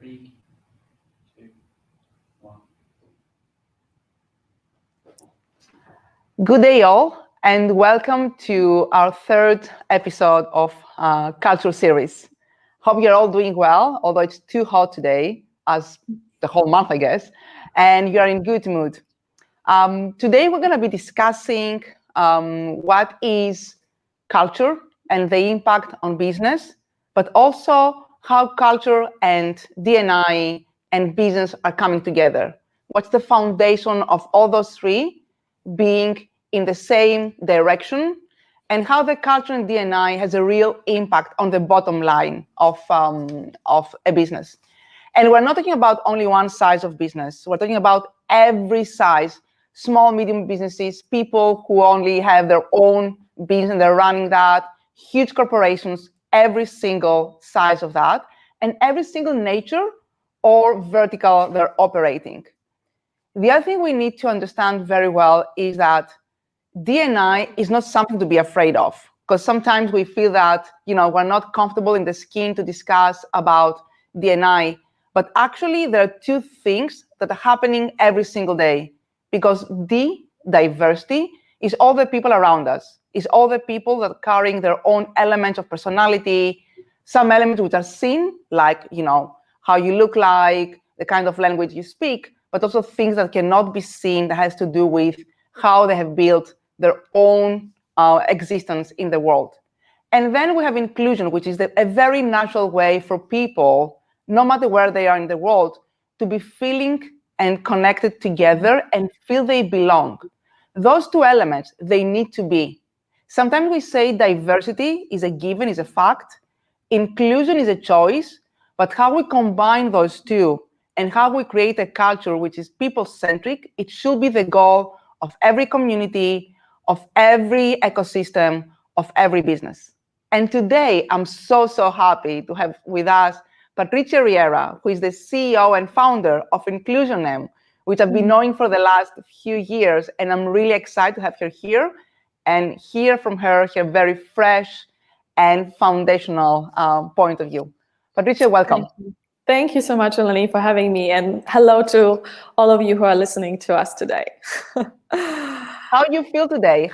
3, 2, 1. Good day all, and welcome to our third episode of Culture Series. Hope you're all doing well, although it's too hot today, as the whole month, I guess, and you're in good mood. Today we're going to be discussing what is culture and the impact on business, but also how culture and D&I and business are coming together. What's the foundation of all those three being in the same direction, and how the culture and D&I has a real impact on the bottom line of a business. And we're not talking about only one size of business. We're talking about every size, small, medium businesses, people who only have their own business and they're running that, huge corporations, every single size of that, and every single nature or vertical they're operating. The other thing we need to understand very well is that D&I is not something to be afraid of, because sometimes we feel that, we're not comfortable in the skin to discuss about D&I, but actually there are two things that are happening every single day, because diversity is all the people around us, is all the people that are carrying their own elements of personality, some elements which are seen, like, how you look like, the kind of language you speak, but also things that cannot be seen that has to do with how they have built their own existence in the world. And then we have inclusion, which is a very natural way for people, no matter where they are in the world, to be feeling and connected together and feel they belong. Those two elements, they need to be. Sometimes we say diversity is a given, is a fact. Inclusion is a choice, but how we combine those two and how we create a culture which is people-centric, it should be the goal of every community, of every ecosystem, of every business. And today, I'm so happy to have with us Patricia Riera, who is the CEO and founder of Inclusion, which I've been knowing for the last few years, and I'm really excited to have her here and hear from her very fresh and foundational point of view. Patricia, welcome. Thank you so much, Eleni, for having me, and hello to all of you who are listening to us today. How do you feel today?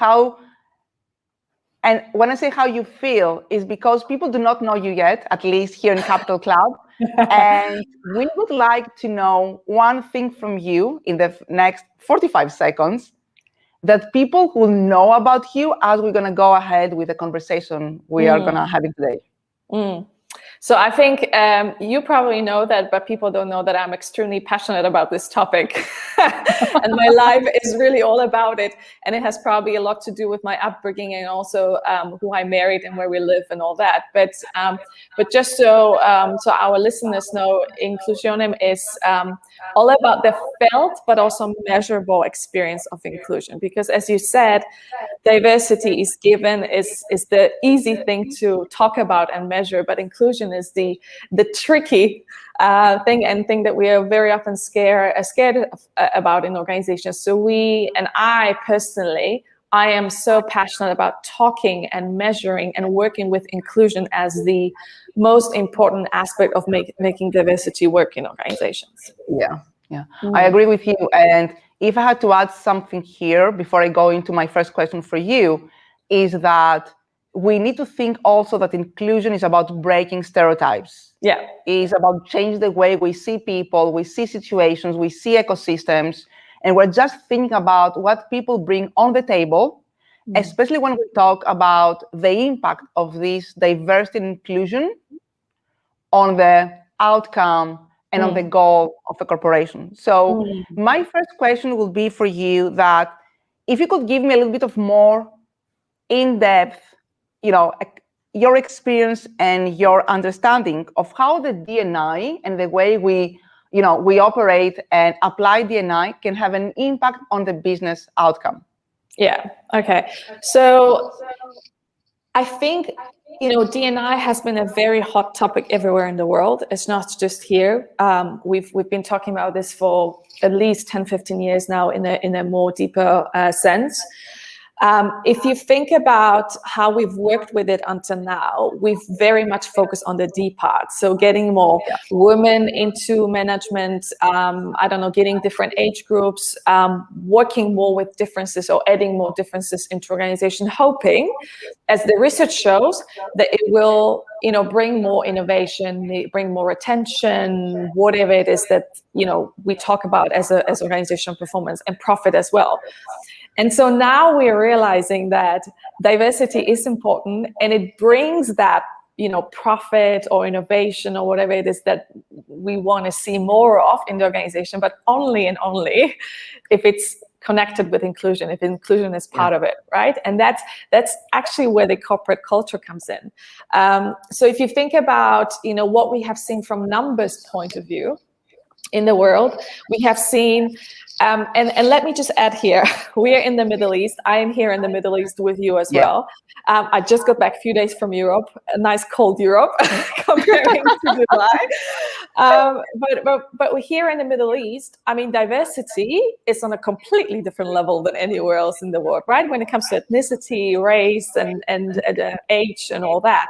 And when I say how you feel, is because people do not know you yet, at least here in Capital Cloud. And we would like to know one thing from you in the next 45 seconds that people will know about you as we're going to go ahead with the conversation we are going to have today. So I think you probably know that, but people don't know that I'm extremely passionate about this topic. And my life is really all about it. And it has probably a lot to do with my upbringing and also who I married and where we live and all that. But just so our listeners know, Inclusionem is all about the felt but also measurable experience of inclusion. Because as you said, diversity is given, is the easy thing to talk about and measure, but inclusion is the tricky thing that we are very often scared about in organizations. So I personally am so passionate about talking and measuring and working with inclusion as the most important aspect of making diversity work in organizations. Yeah. I agree with you. And if I had to add something here before I go into my first question for you, is that we need to think also that inclusion is about breaking stereotypes. Yeah. It's about changing the way we see people, we see situations, we see ecosystems, and we're just thinking about what people bring on the table, especially when we talk about the impact of this diversity and inclusion on the outcome and on the goal of a corporation. So my first question will be for you that if you could give me a little bit of more in-depth, your experience and your understanding of how the D&I and the way we operate and apply D&I can have an impact on the business outcome. Yeah. Okay. So I think, D&I has been a very hot topic everywhere in the world. It's not just here. We've been talking about this for at least 10, 15 years now in a more deeper sense. If you think about how we've worked with it until now, we've very much focused on the D part. So getting more women into management, getting different age groups, working more with differences or adding more differences into organization, hoping, as the research shows, that it will, bring more innovation, bring more attention, whatever it is that, we talk about as organizational performance, and profit as well. And so now we're realizing that diversity is important, and it brings that, profit or innovation or whatever it is that we want to see more of in the organization, but only and only if it's connected with inclusion, if inclusion is part of it, right? And that's actually where the corporate culture comes in. So if you think about, what we have seen from numbers point of view in the world, we have seen, and let me just add here, we are in the Middle East. I am here in the Middle East with you as well. I just got back a few days from Europe, a nice cold Europe comparing to Dubai. But we're here in the Middle East. I mean, diversity is on a completely different level than anywhere else in the world, right? When it comes to ethnicity, race, and age and all that.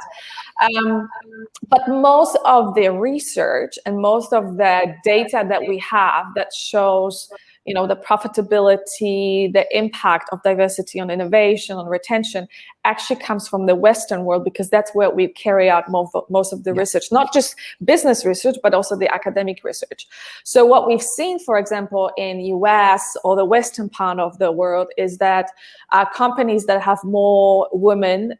But most of the research and most of the data that we have that shows, the profitability, the impact of diversity on innovation, on retention, actually comes from the Western world, because that's where we carry out most of the research, not just business research, but also the academic research. So what we've seen, for example, in US or the Western part of the world, is that companies that have more women,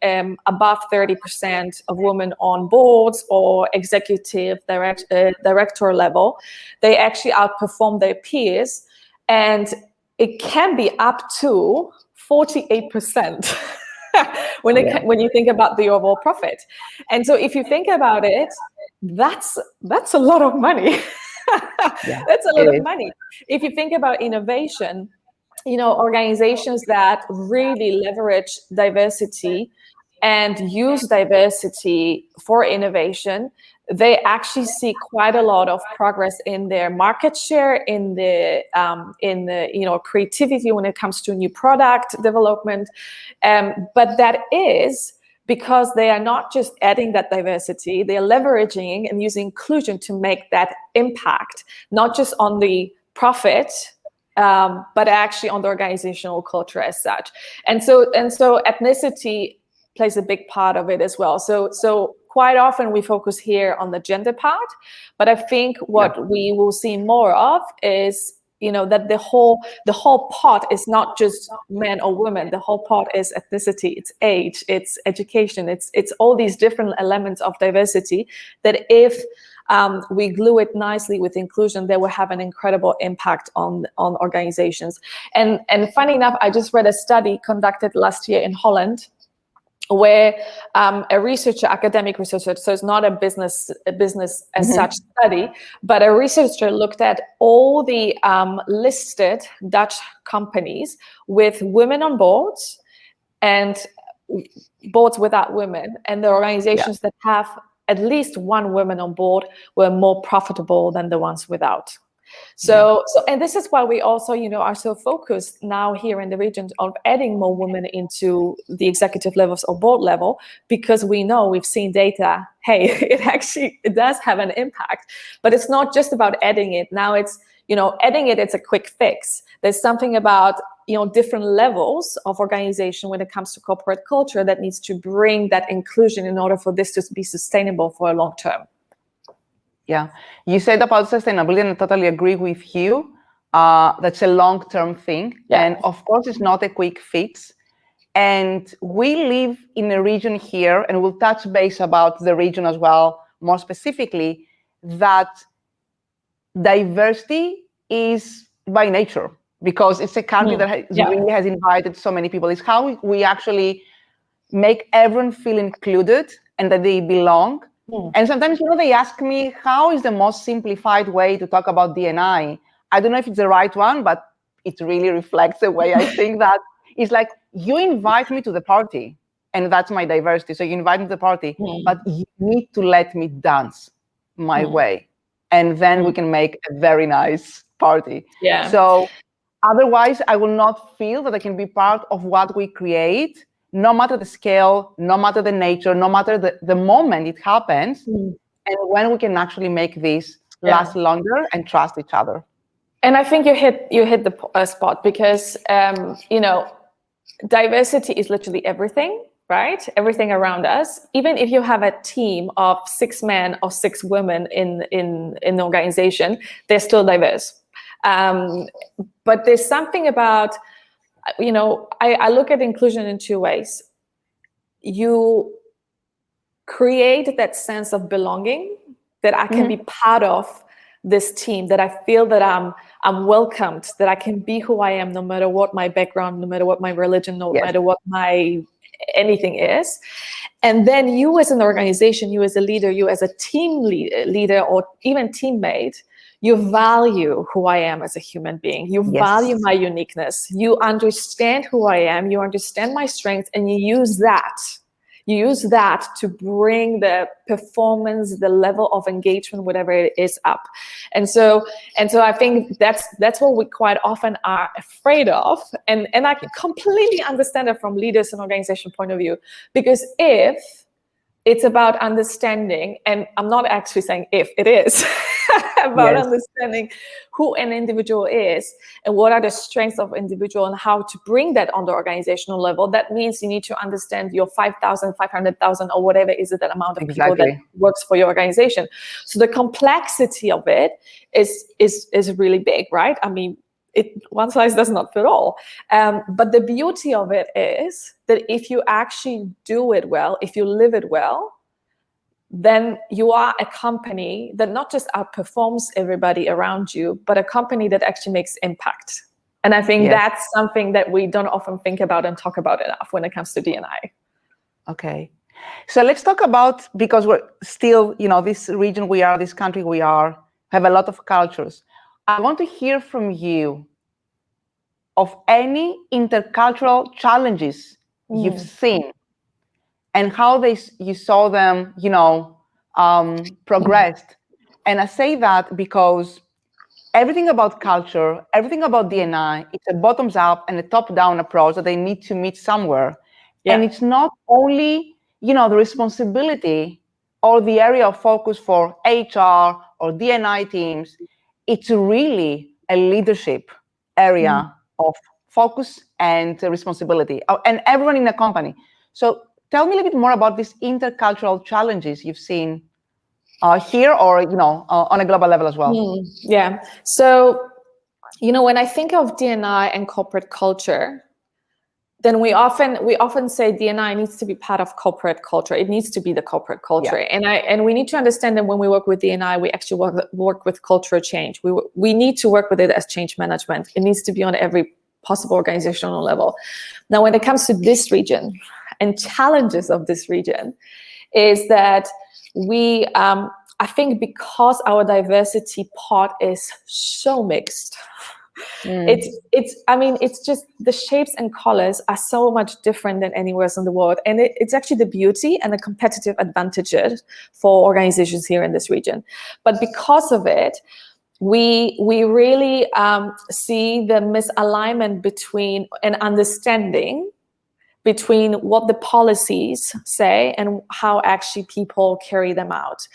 above 30% of women on boards or executive director level, they actually outperform their peers. And it can be up to 48% when you think about the overall profit. And so if you think about it, that's a lot of money. That's a lot of money. If you think about innovation, organizations that really leverage diversity and use diversity for innovation, they actually see quite a lot of progress in their market share, in the creativity when it comes to new product development. But that is because they are not just adding that diversity, they are leveraging and using inclusion to make that impact, not just on the profit, but actually on the organizational culture as such. And so ethnicity plays a big part of it as well. So quite often we focus here on the gender part, but I think what we will see more of is, that the whole pot is not just men or women. The whole pot is ethnicity, it's age, it's education, it's all these different elements of diversity that if we glue it nicely with inclusion, they will have an incredible impact on organizations. And funny enough, I just read a study conducted last year in Holland, where a researcher, academic researcher, so it's not a business as such study, but a researcher looked at all the listed Dutch companies with women on boards and boards without women, and the organizations that have at least one woman on board were more profitable than the ones without. So and this is why we also, are so focused now here in the region of adding more women into the executive levels or board level, because we know, we've seen data, hey, it does have an impact. But it's not just about adding it. Now it's, adding it, it's a quick fix. There's something about, different levels of organization when it comes to corporate culture that needs to bring that inclusion in order for this to be sustainable for a long term. Yeah, you said about sustainability, and I totally agree with you. That's a long-term thing. Yeah. And of course, it's not a quick fix. And we live in a region here, and we'll touch base about the region as well, more specifically, that diversity is by nature, because it's a country that really has invited so many people. It's how we actually make everyone feel included and that they belong. And sometimes, they ask me, how is the most simplified way to talk about D&I? I don't know if it's the right one, but it really reflects the way I think that it's like, you invite me to the party, and that's my diversity. So you invite me to the party, but you need to let me dance my way. And then we can make a very nice party. Yeah. So Otherwise, I will not feel that I can be part of what we create, no matter the scale, no matter the nature, no matter the moment it happens, and when we can actually make this last longer and trust each other. And I think you hit the spot, because diversity is literally everything, right? Everything around us. Even if you have a team of 6 men or 6 women in an organization, they're still diverse. But there's something about, I look at inclusion in 2 ways. You create that sense of belonging, that I can be part of this team, that I feel that I'm welcomed, that I can be who I am, no matter what my background, no matter what my religion, no matter what my anything is. And then you as an organization, you as a leader, you as a team leader or even teammate, you value who I am as a human being. You value my uniqueness. You understand who I am. You understand my strengths, and you use that. You use that to bring the performance, the level of engagement, whatever it is, up. And so I think that's what we quite often are afraid of. And I completely understand it from leaders and organization point of view, because if it's about understanding, and I'm not actually saying if, it is about understanding who an individual is and what are the strengths of individual and how to bring that on the organizational level. That means you need to understand your 5,000, 500,000 or whatever is it, that amount of people that works for your organization. So the complexity of it is really big, right? I mean, one size does not fit all. But the beauty of it is that if you actually do it well, if you live it well, then you are a company that not just outperforms everybody around you, but a company that actually makes impact. And I think that's something that we don't often think about and talk about enough when it comes to D&I. Okay. So let's talk about, because we're still, this region we are, this country we are, have a lot of cultures. I want to hear from you of any intercultural challenges you've seen and how you saw them, progressed. And I say that because everything about culture, everything about D&I, it's a bottoms up and a top down approach that they need to meet somewhere. Yeah. And it's not only, the responsibility or the area of focus for HR or D&I teams. It's really a leadership area of focus and responsibility, and everyone in the company. So tell me a little bit more about these intercultural challenges you've seen here or, on a global level as well. Yeah. So, when I think of D&I and corporate culture, then we often say D&I needs to be part of corporate culture. It needs to be the corporate culture. Yeah. And we need to understand that when we work with D&I, we actually work with cultural change. We need to work with it as change management. It needs to be on every possible organizational level. Now, when it comes to this region and challenges of this region, is that we, I think because our diversity part is so mixed, it's just the shapes and colors are so much different than anywhere else in the world. And it's actually the beauty and the competitive advantages for organizations here in this region. But because of it, we really see the misalignment between an understanding between what the policies say and how actually people carry them out.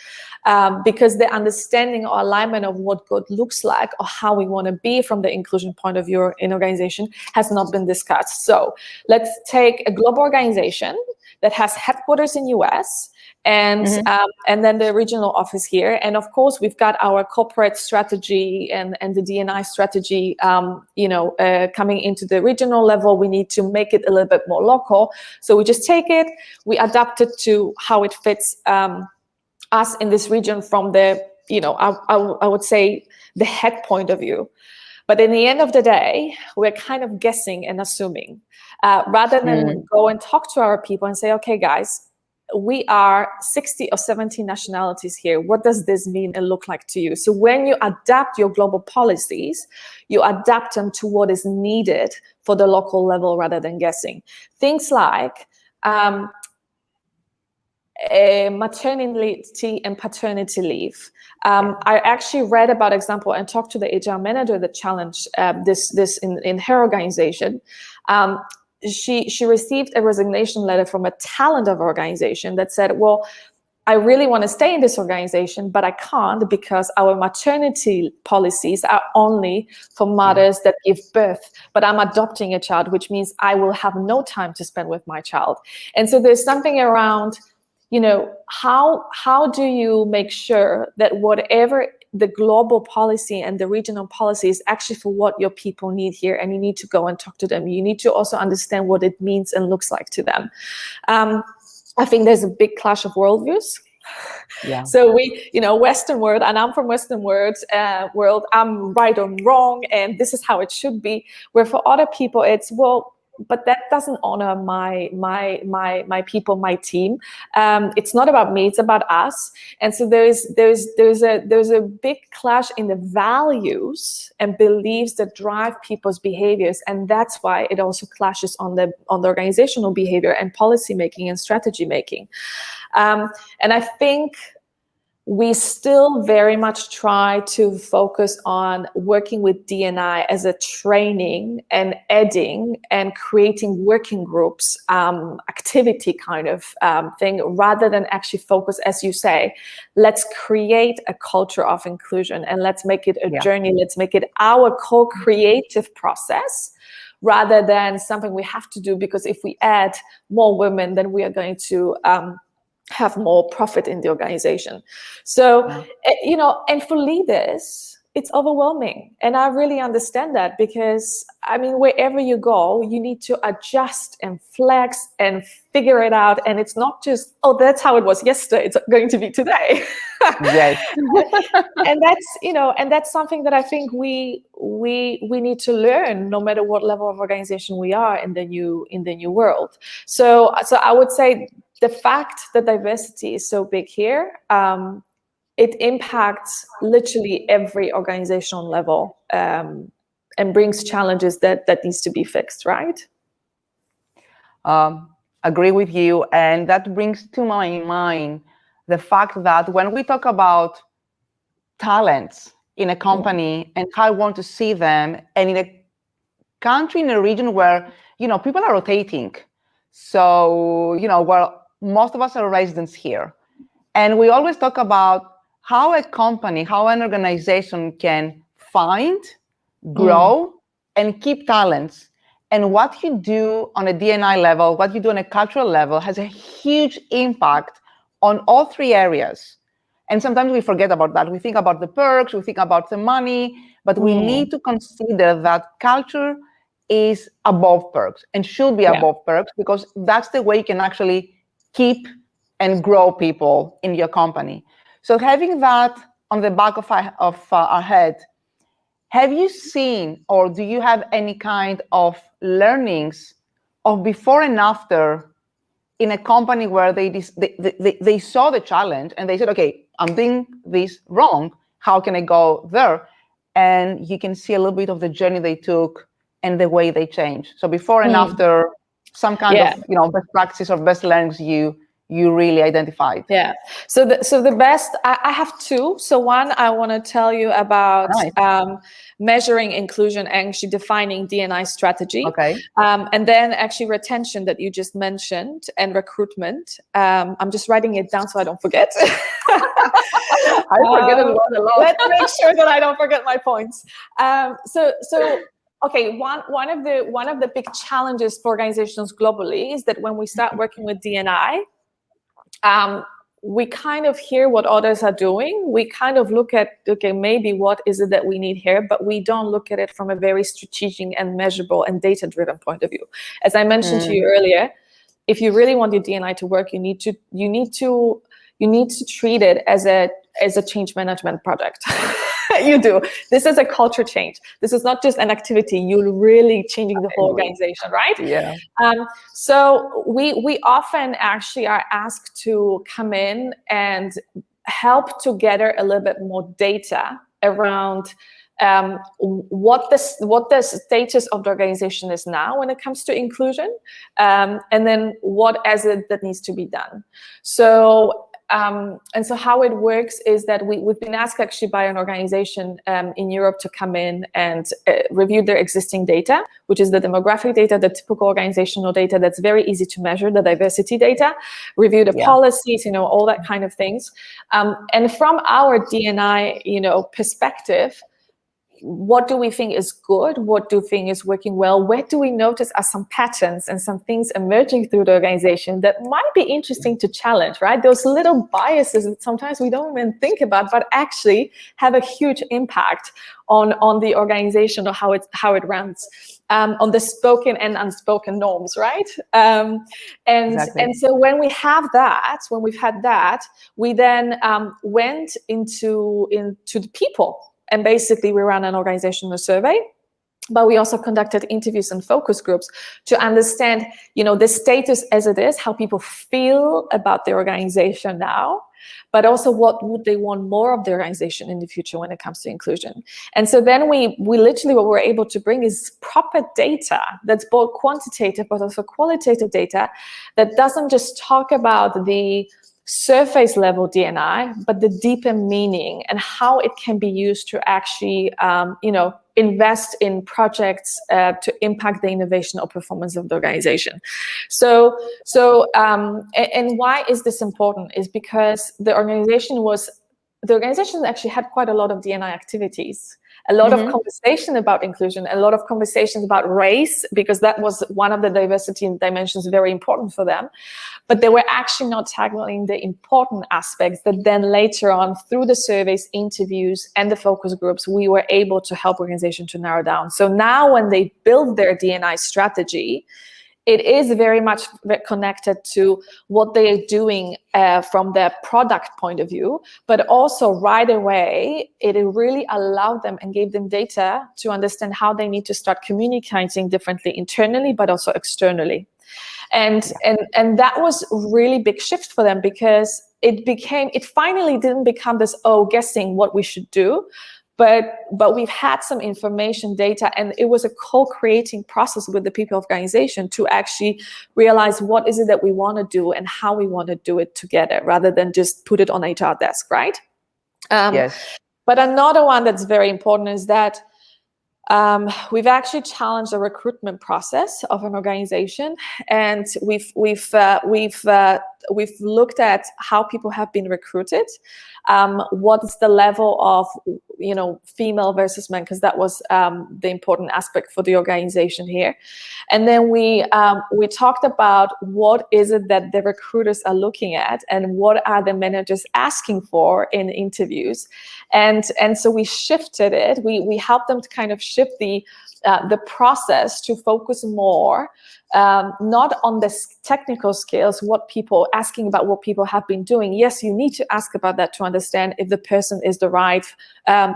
Because the understanding or alignment of what good looks like or how we want to be from the inclusion point of view in organization has not been discussed. So let's take a global organization that has headquarters in US and then the regional office here. And of course, we've got our corporate strategy and the D&I strategy, coming into the regional level. We need to make it a little bit more local. So we just take it, we adapt it to how it fits us in this region from the, I would say the head point of view. But in the end of the day, we're kind of guessing and assuming rather than go and talk to our people and say, okay, guys, we are 60 or 70 nationalities here. What does this mean and look like to you? So when you adapt your global policies, you adapt them to what is needed for the local level rather than guessing. Things like maternity and paternity leave. I actually read about example and talked to the HR manager that challenged this in her organization. She received a resignation letter from a talent of organization that said, well, I really want to stay in this organization, but I can't because our maternity policies are only for mothers that give birth, but I'm adopting a child, which means I will have no time to spend with my child. And so there's something around, how do you make sure that whatever the global policy and the regional policy is actually for what your people need here, and you need to go and talk to them. You need to also understand what it means and looks like to them. I think there's a big clash of worldviews. Yeah. So we, Western world, and I'm from Western world, I'm right or wrong, and this is how it should be. Where for other people, it's, well, but that doesn't honor my people, my team. It's not about me; it's about us. And so there's a big clash in the values and beliefs that drive people's behaviors, and that's why it also clashes on the organizational behavior and policy making and strategy making. And I think we still very much try to focus on working with D&I as a training and adding and creating working groups, activity kind of thing, rather than actually focus, as you say, let's create a culture of inclusion and let's make it a journey. Let's make it our co-creative process, rather than something we have to do because if we add more women, then we are going to have more profit in the organization. So, and for leaders, it's overwhelming. And I really understand that because, wherever you go, you need to adjust and flex and figure it out. And it's not just, oh, that's how it was yesterday, it's going to be today. Yes. And that's, and that's something that I think we need to learn, no matter what level of organization we are in the new world. So I would say, the fact that diversity is so big here, it impacts literally every organizational level and brings challenges that needs to be fixed, right? Agree with you. And that brings to my mind the fact that when we talk about talents in a company and how I want to see them, and in a country, in a region where, people are rotating. So, where most of us are residents here. And we always talk about how a company, how an organization can find, grow, and keep talents. And what you do on a D&I level, what you do on a cultural level has a huge impact on all three areas. And sometimes we forget about that. We think about the perks, we think about the money, but we need to consider that culture is above perks and should be above perks, because that's the way you can actually keep and grow people in your company. So having that on the back of our head, have you seen, or do you have any kind of learnings of before and after in a company where they saw the challenge and they said, okay, I'm doing this wrong, how can I go there? And you can see a little bit of the journey they took and the way they changed. So before and after, some kind of best practice or best learnings you really identified. Yeah. So the best, I have two. So one, I want to tell you about measuring inclusion and actually defining D&I strategy. Okay. And then actually retention that you just mentioned and recruitment. I'm just writing it down so I don't forget. I forget it a lot. Let's make sure that I don't forget my points. Okay, one of the big challenges for organizations globally is that when we start working with D&I, we kind of hear what others are doing. We kind of look at, okay, maybe what is it that we need here, but we don't look at it from a very strategic and measurable and data-driven point of view. As I mentioned to you earlier, if you really want your D&I to work, you need to treat it as a change management project. You do. This is a culture change. This is not just an activity. You're really changing the whole organization, right? Yeah. So we often actually are asked to come in and help to gather a little bit more data around what the status of the organization is now when it comes to inclusion, and then what is it that needs to be done. So and so how it works is that we've been asked actually by an organization in Europe to come in and review their existing data, which is the demographic data, the typical organizational data that's very easy to measure, the diversity data, review the policies, all that kind of things. And from our D&I, perspective, what do we think is good? What do we think is working well? Where do we notice are some patterns and some things emerging through the organization that might be interesting to challenge, right? Those little biases that sometimes we don't even think about, but actually have a huge impact on the organization or how it runs, on the spoken and unspoken norms, right? And so when we've had that, we then went into the people. And basically, we ran an organizational survey, but we also conducted interviews and focus groups to understand, the status as it is, how people feel about the organization now, but also what would they want more of the organization in the future when it comes to inclusion. And so then we literally, what we're able to bring is proper data that's both quantitative but also qualitative data that doesn't just talk about the surface level D&I, but the deeper meaning and how it can be used to actually, invest in projects to impact the innovation or performance of the organization. So, and why is this important? Is because the organization actually had quite a lot of D&I activities. A lot of conversation about inclusion, a lot of conversations about race, because that was one of the diversity dimensions very important for them. But they were actually not tackling the important aspects that then later on, through the surveys, interviews, and the focus groups, we were able to help organizations to narrow down. So now when they build their D&I strategy, it is very much connected to what they are doing from their product point of view, but also right away, it really allowed them and gave them data to understand how they need to start communicating differently internally, but also externally. And that was a really big shift for them, because it finally didn't become this, guessing what we should do, but we've had some information, data, and it was a co-creating process with the people of the organization to actually realize what is it that we want to do and how we want to do it together, rather than just put it on HR desk, right? Yes. But another one that's very important is that we've actually challenged the recruitment process of an organization, and we've looked at how people have been recruited, what is the level of female versus men, because that was the important aspect for the organization here. And then we talked about what is it that the recruiters are looking at and what are the managers asking for in interviews. And so we shifted it. We helped them to kind of shift the process to focus more not on the technical skills, asking about what people have been doing. Yes, you need to ask about that to understand if the person is the right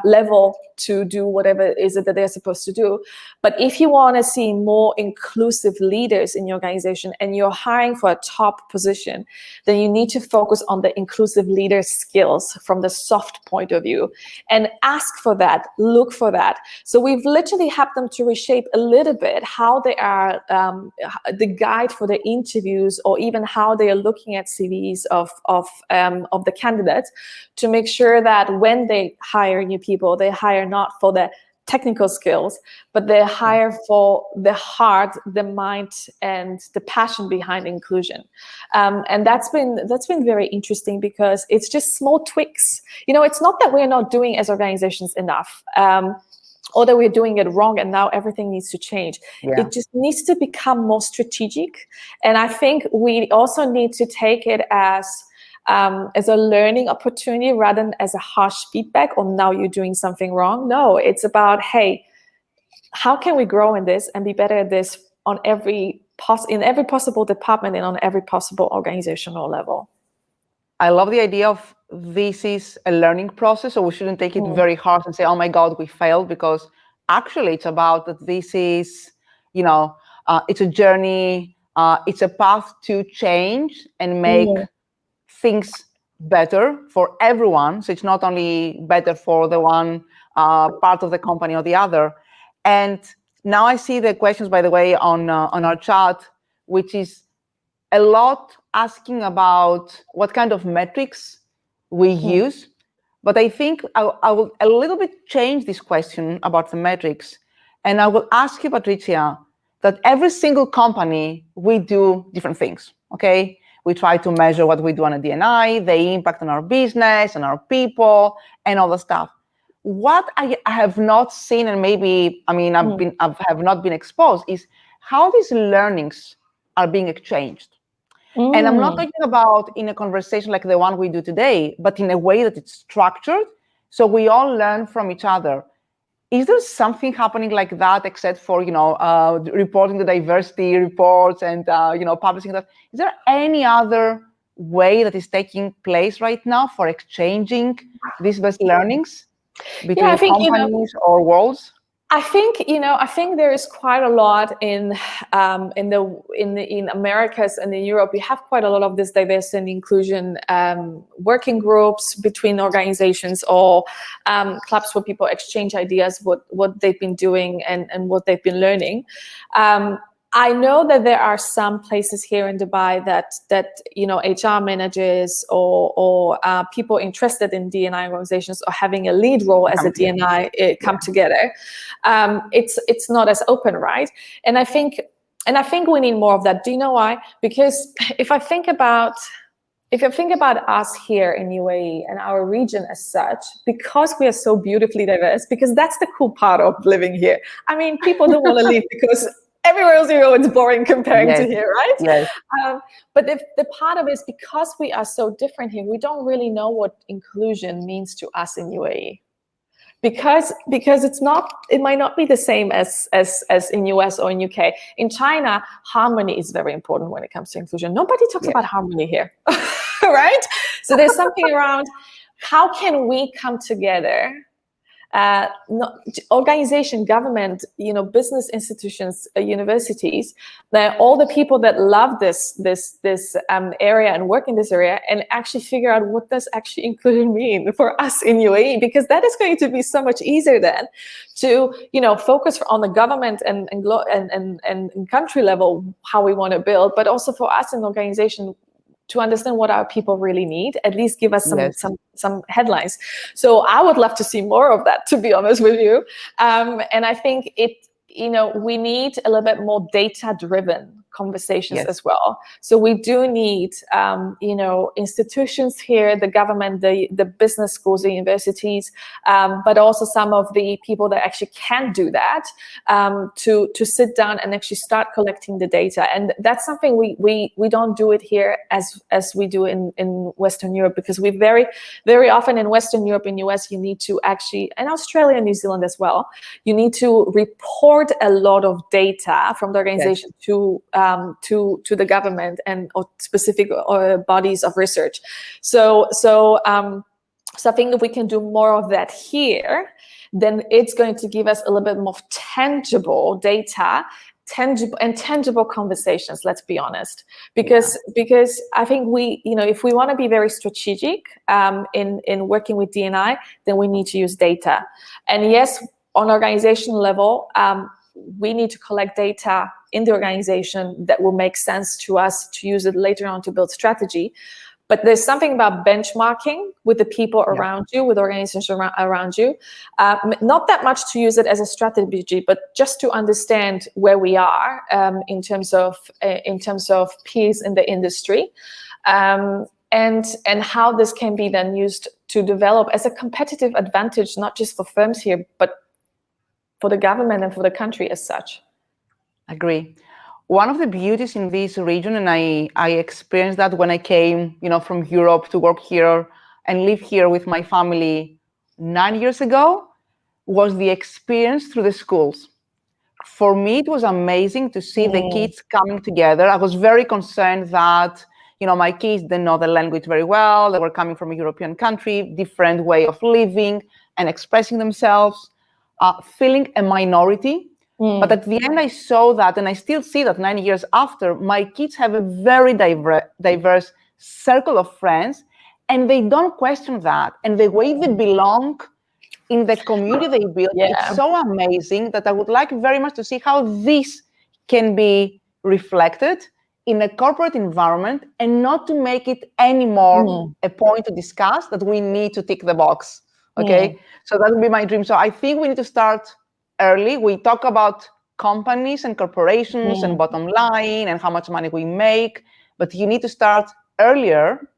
level to do whatever it is that they're supposed to do. But if you want to see more inclusive leaders in your organization and you're hiring for a top position, then you need to focus on the inclusive leader skills from the soft point of view and ask for that, look for that. So we've literally helped them to reshape a little bit how they are, the guide for the interviews, or even how they are looking at CVs of the candidates, to make sure that when they hire new people, they hire not for the technical skills, but they hire for the heart, the mind, and the passion behind inclusion. And that's been very interesting, because it's just small tweaks. It's not that we're not doing as organizations enough, or that we're doing it wrong and now everything needs to change. Yeah. It just needs to become more strategic. And I think we also need to take it as a learning opportunity rather than as a harsh feedback, or now you're doing something wrong. No, it's about, hey, how can we grow in this and be better at this in every possible department and on every possible organizational level. I love the idea of this is a learning process, so we shouldn't take it very hard and say, oh my God, we failed, because actually it's about that this is, it's a journey, it's a path to change and make things better for everyone. So it's not only better for the one part of the company or the other. And now I see the questions, by the way, on our chat, which is a lot asking about what kind of metrics we use. But I think I will a little bit change this question about the metrics. And I will ask you, Patricia, that every single company, we do different things, okay? We try to measure what we do on a D&I, the impact on our business, on our people, and all the stuff. What I have not seen, and maybe, I mean, I have not been exposed, is how these learnings are being exchanged. And I'm not talking about in a conversation like the one we do today, but in a way that it's structured, so we all learn from each other. Is there something happening like that, except for, reporting the diversity reports and, publishing that? Is there any other way that is taking place right now for exchanging these best learnings between companies or worlds? I think there is quite a lot in Americas and in Europe. We have quite a lot of this diversity and inclusion working groups between organizations or clubs where people exchange ideas, what they've been doing and what they've been learning. I know that there are some places here in Dubai that HR managers or people interested in D&I organizations or having a lead role as a D&I come together. It's not as open, right? And I think we need more of that. Do you know why? Because if I think about us here in UAE and our region as such, because we are so beautifully diverse, because that's the cool part of living here. I mean, people don't want to leave because everywhere else you go, it's boring comparing to here, right? Yes. But the part of it is because we are so different here, we don't really know what inclusion means to us in UAE. Because it might not be the same as in US or in UK. In China, harmony is very important when it comes to inclusion. Nobody talks about harmony here, right? So there's something around how can we come together, organization, government, business institutions, universities, all the people that love this area and work in this area, and actually figure out what does actually inclusion mean for us in UAE, because that is going to be so much easier then to focus on the government and country level how we want to build, but also for us in the organization to understand what our people really need, at least give us some headlines. So I would love to see more of that, to be honest with you. And I think we need a little bit more data-driven conversations as well. So we do need, institutions here, the government, the business schools, the universities, but also some of the people that actually can do that, to sit down and actually start collecting the data. And that's something we don't do it here as we do in Western Europe, because we very, very often in Western Europe, in US, you need to actually, and Australia and New Zealand as well, you need to report a lot of data from the organization to the government and or specific bodies of research. So I think if we can do more of that here, then it's going to give us a little bit more tangible data, tangible conversations, let's be honest, because I think if we want to be very strategic in working with D&I, then we need to use data. And yes, on organizational level, we need to collect data in the organization that will make sense to us to use it later on to build strategy. But there's something about benchmarking with the people around you, with organizations around you. Not that much to use it as a strategy, but just to understand where we are in terms of peers in the industry, and how this can be then used to develop as a competitive advantage, not just for firms here, but for the government and for the country as such. Agree. One of the beauties in this region, and I experienced that when I came, from Europe to work here and live here with my family 9 years ago, was the experience through the schools. For me, it was amazing to see the kids coming together. I was very concerned that, my kids didn't know the language very well. They were coming from a European country, different way of living and expressing themselves, feeling a minority. But at the end, I saw that, and I still see that 9 years after, my kids have a very diverse circle of friends, and they don't question that. And the way they belong in the community they build. It's so amazing that I would like very much to see how this can be reflected in a corporate environment, and not to make it anymore a point to discuss that we need to tick the box. Okay, so that would be my dream. So I think we need to start early. We talk about companies and corporations and bottom line and how much money we make, but you need to start earlier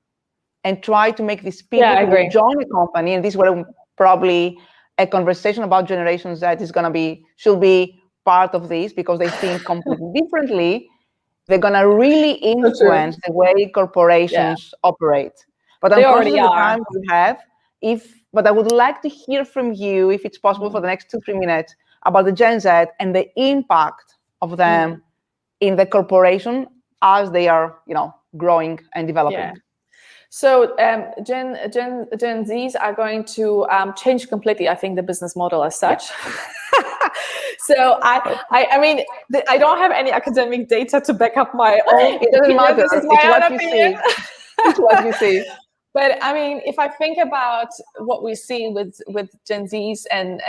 and try to make these people who will join a company, and this is where probably a conversation about generations that is going to be, should be part of this, because they think completely differently. They're going to really influence the way corporations operate. But unfortunately, the time we have, but I would like to hear from you, if it's possible, for the next 2-3 minutes, about the Gen Z and the impact of them in the corporation as they are, growing and developing. Yeah. So Gen Zs are going to change completely, I think, the business model as such. So I mean, I don't have any academic data to back up my own. It doesn't matter. This is my own opinion. It's what you see. But I mean, if I think about what we see with Gen Zs and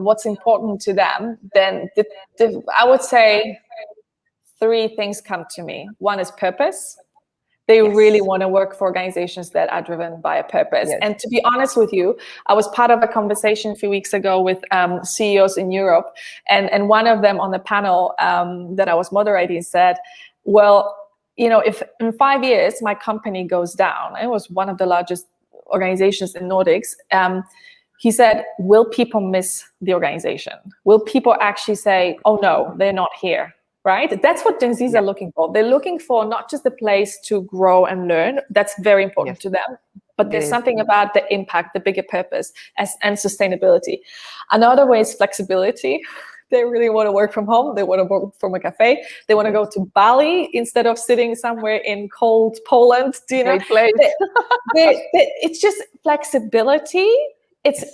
what's important to them, then I would say 3 things come to me. One is purpose. They really want to work for organizations that are driven by a purpose. Yes. And to be honest with you, I was part of a conversation a few weeks ago with CEOs in Europe, and one of them on the panel that I was moderating said, well, if in 5 years my company goes down, it was one of the largest organizations in Nordics, he said, will people miss the organization? Will people actually say, oh no, they're not here? Right? That's what Gen Zs are looking for. They're looking for not just a place to grow and learn. That's very important to them. But there's something about the impact, the bigger purpose, and sustainability. Another way is flexibility. They really want to work from home. They want to work from a cafe. They want to go to Bali instead of sitting somewhere in cold Poland. Great place. It's just flexibility.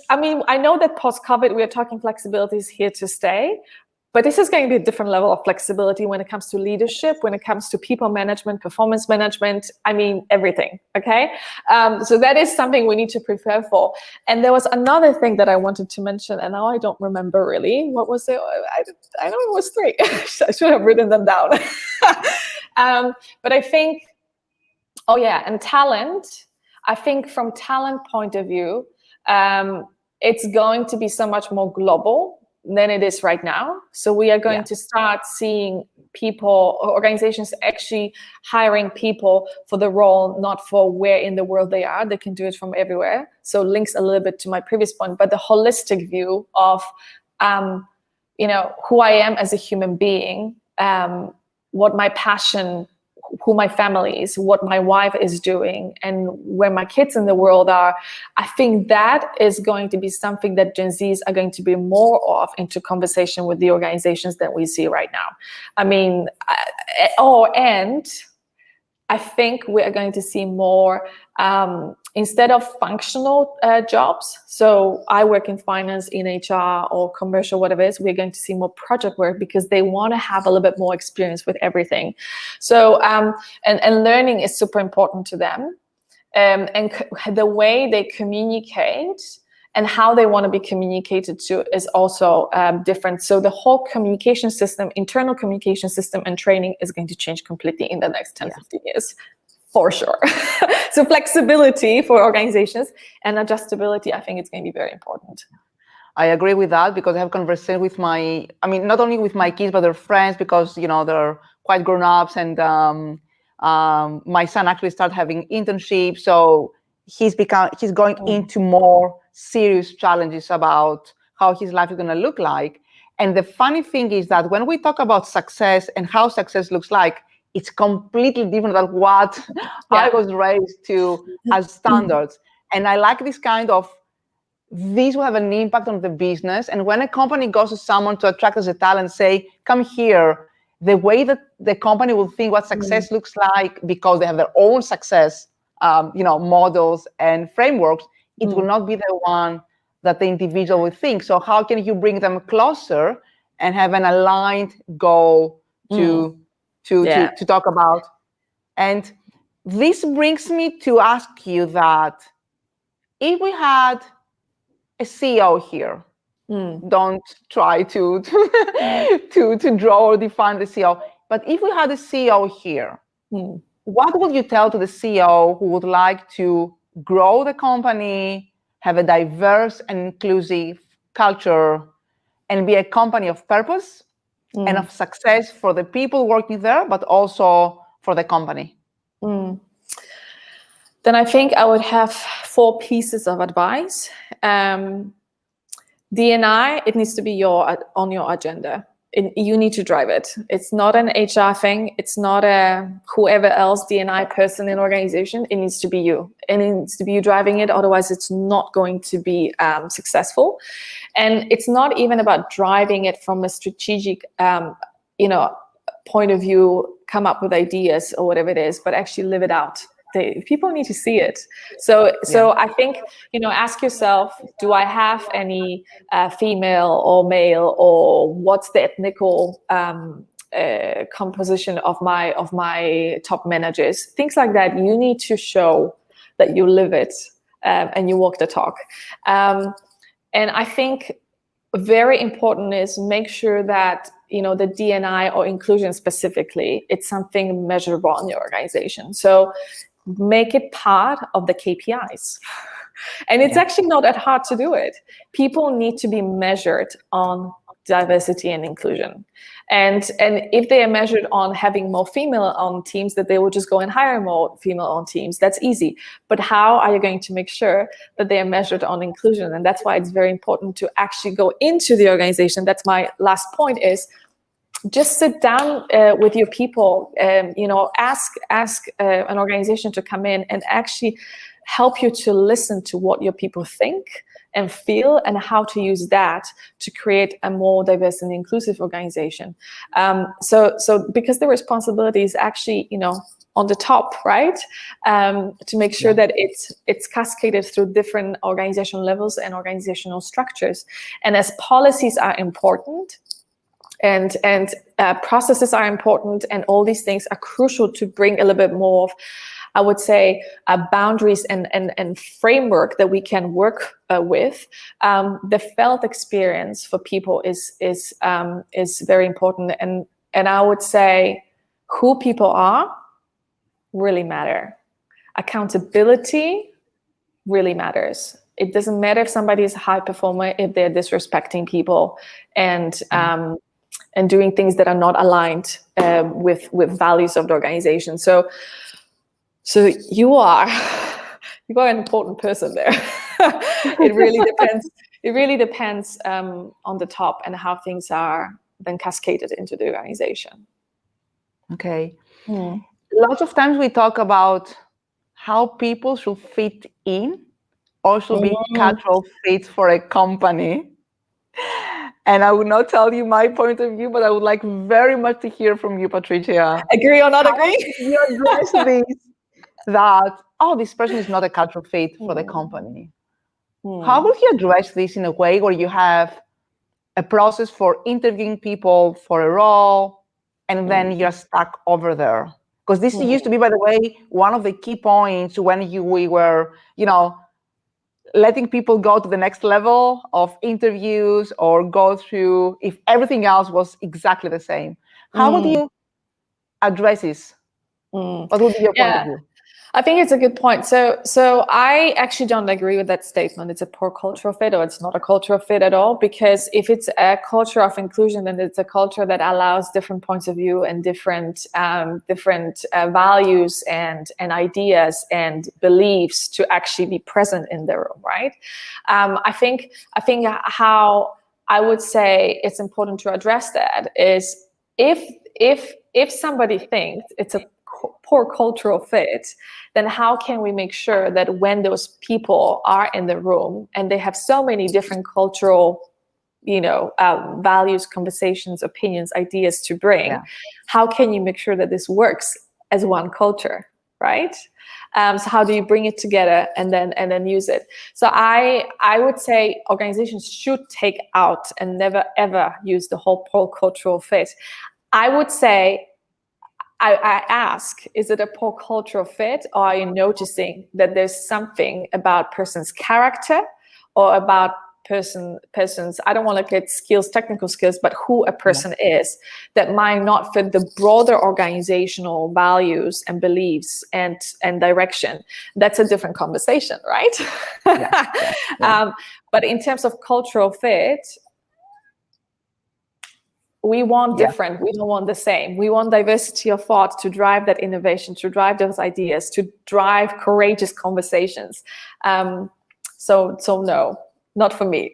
I know that post-COVID, we are talking flexibility is here to stay. But this is going to be a different level of flexibility when it comes to leadership, when it comes to people management, performance management, everything, okay? So that is something we need to prepare for. And there was another thing that I wanted to mention, and now I don't remember really. What was it? I know it was 3. I should have written them down. But I think, and talent. I think from talent point of view, it's going to be so much more global than it is right now. So we are going to start seeing people, organizations actually hiring people for the role, not for where in the world they are. They can do it from everywhere. So links a little bit to my previous point, but the holistic view of, who I am as a human being, what my passion, who my family is, what my wife is doing, and where my kids in the world are. I think that is going to be something that Gen Zs are going to be more of into conversation with the organizations that we see right now. And I think we are going to see more, instead of functional jobs. So I work in finance, in HR, or commercial, whatever it is, we're going to see more project work because they want to have a little bit more experience with everything. So, and learning is super important to them. And the way they communicate and how they want to be communicated to is also different. So the whole communication system, internal communication system and training is going to change completely in the next 10, 15 years, for sure. So flexibility for organizations and adjustability, I think it's going to be very important. I agree with that, because I have conversation with not only with my kids, but their friends, because, they're quite grown-ups, and my son actually started having internships. So he's going into more serious challenges about how his life is going to look like. And the funny thing is that when we talk about success and how success looks like, it's completely different than what I was raised to as standards. And I like this this will have an impact on the business. And when a company goes to someone to attract as a talent, say, come here, the way that the company will think what success looks like, because they have their own success, models and frameworks, it will not be the one that the individual will think. So how can you bring them closer and have an aligned goal to talk about? And this brings me to ask you that if we had a CEO here. Mm. Don't try to draw or define the CEO. But if we had a CEO here, what would you tell to the CEO who would like to grow the company, have a diverse and inclusive culture, and be a company of purpose and of success for the people working there, but also for the company? Then I think I would have 4 pieces of advice. D&I, it needs to be on your agenda. You need to drive it. It's not an HR thing. It's not a whoever else D&I person in organization. It needs to be you. And it needs to be you driving it. Otherwise, it's not going to be successful. And it's not even about driving it from a strategic, point of view, come up with ideas or whatever it is, but actually live it out. People need to see it. So I think, ask yourself, do I have any female or male, or what's the ethnical composition of my top managers? Things like that. You need to show that you live it and you walk the talk. And I think very important is make sure that the D&I or inclusion specifically, it's something measurable in your organization. So make it part of the KPIs. And it's actually not that hard to do it. People need to be measured on diversity and inclusion. And if they are measured on having more female on teams, that they will just go and hire more female on teams. That's easy. But how are you going to make sure that they are measured on inclusion? And that's why it's very important to actually go into the organization. That's my last point, is just sit down with your people, ask an organization to come in and actually help you to listen to what your people think and feel, and how to use that to create a more diverse and inclusive organization. So because the responsibility is actually, on the top, right? To make sure that it's cascaded through different organizational levels and organizational structures. And as policies are important, and processes are important, and all these things are crucial to bring a little bit more of, I would say, boundaries and framework that we can work with. The felt experience for people is very important, and I would say who people are really matter. Accountability really matters. It doesn't matter if somebody is a high performer if they're disrespecting people and doing things that are not aligned with values of the organization. So you are an important person there. It really depends. It really depends on the top and how things are then cascaded into the organization. Okay. Lots of times we talk about how people should fit in or should be cultural fit for a company. And I will not tell you my point of view, but I would like very much to hear from you, Patricia. Agree or not agree? You address this, that, this person is not a cultural fit for the company. How would you address this in a way where you have a process for interviewing people for a role, and then you're stuck over there? Because this used to be, by the way, one of the key points when we were, letting people go to the next level of interviews or go through, if everything else was exactly the same. How would you address this? What would be your point of view? I think it's a good point. So I actually don't agree with that statement. It's a poor cultural fit, or it's not a cultural fit at all. Because if it's a culture of inclusion, then it's a culture that allows different points of view and different values and ideas and beliefs to actually be present in the room, right? I think how I would say it's important to address that is if somebody thinks it's a poor cultural fit, then how can we make sure that when those people are in the room and they have so many different cultural, values, conversations, opinions, ideas to bring, how can you make sure that this works as one culture, right? So how do you bring it together and then use it? So I would say organizations should take out and never ever use the whole poor cultural fit. I would say, I ask, is it a poor cultural fit, or are you noticing that there's something about person's character or about persons, I don't want to get skills, technical skills, but who a person is that might not fit the broader organizational values and beliefs and direction, that's a different conversation, right? But in terms of cultural fit, we want different. We don't want the same. We want diversity of thought to drive that innovation, to drive those ideas, to drive courageous conversations. So no, not for me.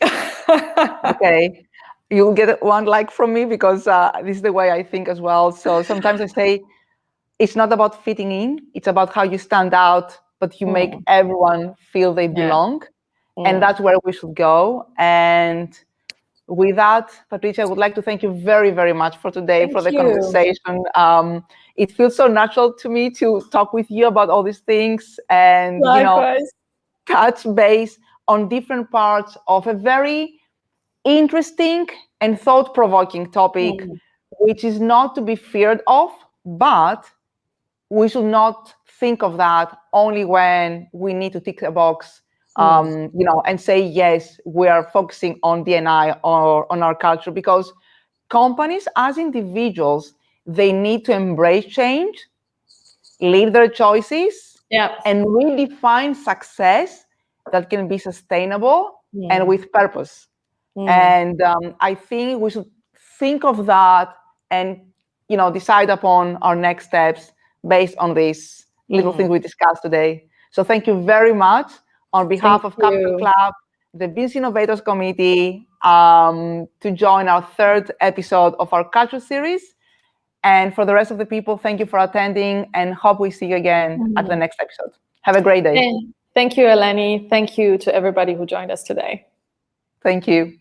Okay, you'll get one like from me, because this is the way I think as well. So sometimes I say, it's not about fitting in, it's about how you stand out, but you make everyone feel they belong. And that's where we should go. And with that, Patricia, I would like to thank you very, very much for today, for the conversation. It feels so natural to me to talk with you about all these things and, touch base on different parts of a very interesting and thought-provoking topic, which is not to be feared of, but we should not think of that only when we need to tick a box, and say, yes, we are focusing on D&I or on our culture, because companies as individuals, they need to embrace change, live their choices, and redefine success that can be sustainable and with purpose. And I think we should think of that and, decide upon our next steps based on these little things we discussed today. So thank you very much on behalf of Capital Club, the Business Innovators Committee, to join our third episode of our Culture Series. And for the rest of the people, thank you for attending, and hope we see you again at the next episode. Have a great day. Thank you, Eleni. Thank you to everybody who joined us today. Thank you.